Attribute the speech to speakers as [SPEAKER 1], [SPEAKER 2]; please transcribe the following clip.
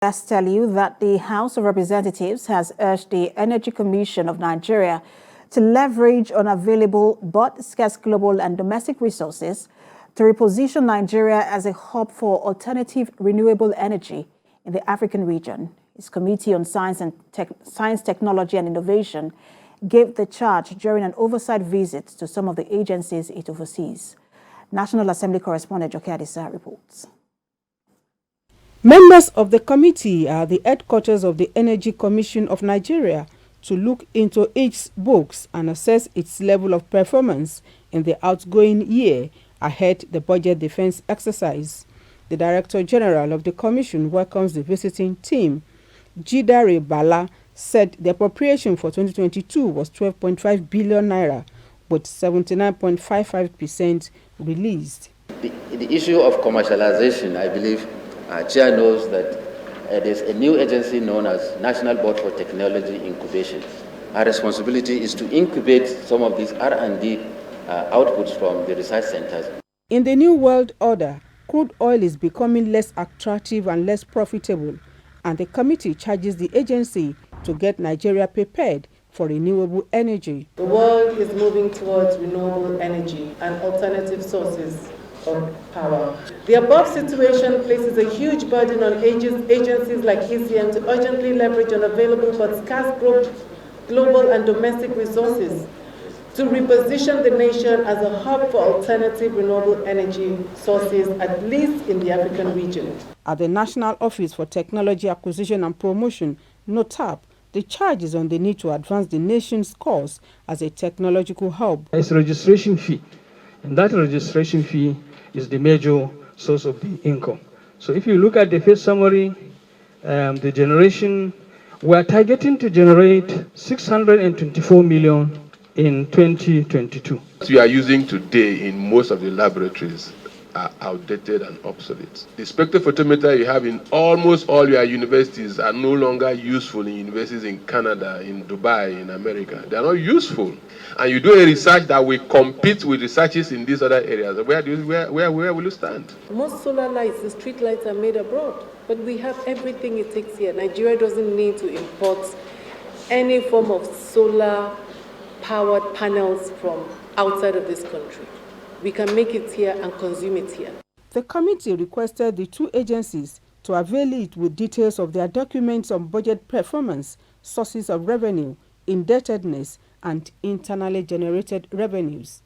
[SPEAKER 1] Let's tell you that the House of Representatives has urged the Energy Commission of Nigeria to leverage unavailable but scarce global and domestic resources to reposition Nigeria as a hub for alternative renewable energy in the African region. Its Committee on Science, Technology and Innovation gave the charge during an oversight visit to some of the agencies it oversees. National Assembly correspondent Joke Adisa reports.
[SPEAKER 2] Members of the committee are the headquarters of the Energy Commission of Nigeria to look into its books and assess its level of performance in the outgoing year ahead the budget defense exercise. The Director General of the Commission welcomes the visiting team. Jidare Bala said the appropriation for 2022 was 12.5 billion naira, with 79.55% released.
[SPEAKER 3] The issue of commercialization, I believe, Chair knows that there's a new agency known as National Board for Technology Incubation. Our responsibility is to incubate some of these R&D outputs from the research centers.
[SPEAKER 2] In the new world order, crude oil is becoming less attractive and less profitable, and the committee charges the agency to get Nigeria prepared for renewable energy.
[SPEAKER 4] The world is moving towards renewable energy and alternative sources of power. The above situation places a huge burden on agencies like ECN to urgently leverage unavailable but scarce global and domestic resources to reposition the nation as a hub for alternative renewable energy sources, at least in the African region.
[SPEAKER 2] At the National Office for Technology Acquisition and Promotion, NOTAP, the charge is on the need to advance the nation's cause as a technological hub.
[SPEAKER 5] It's a registration fee, and that registration fee is the major source of the income. So if you look at the first summary, the generation, we are targeting to generate 624 million in 2022.
[SPEAKER 6] What we are using today in most of the laboratories are outdated and obsolete. The spectrophotometer you have in almost all your universities are no longer useful in universities in Canada, in Dubai, in America. They are not useful. And you do a research that will compete with researches in these other areas. Where will you stand?
[SPEAKER 4] Most solar lights, the street lights, are made abroad, but we have everything it takes here. Nigeria doesn't need to import any form of solar powered panels from outside of this country. We can make it here and consume it here.
[SPEAKER 2] The committee requested the two agencies to avail it with details of their documents on budget performance, sources of revenue, indebtedness, and internally generated revenues.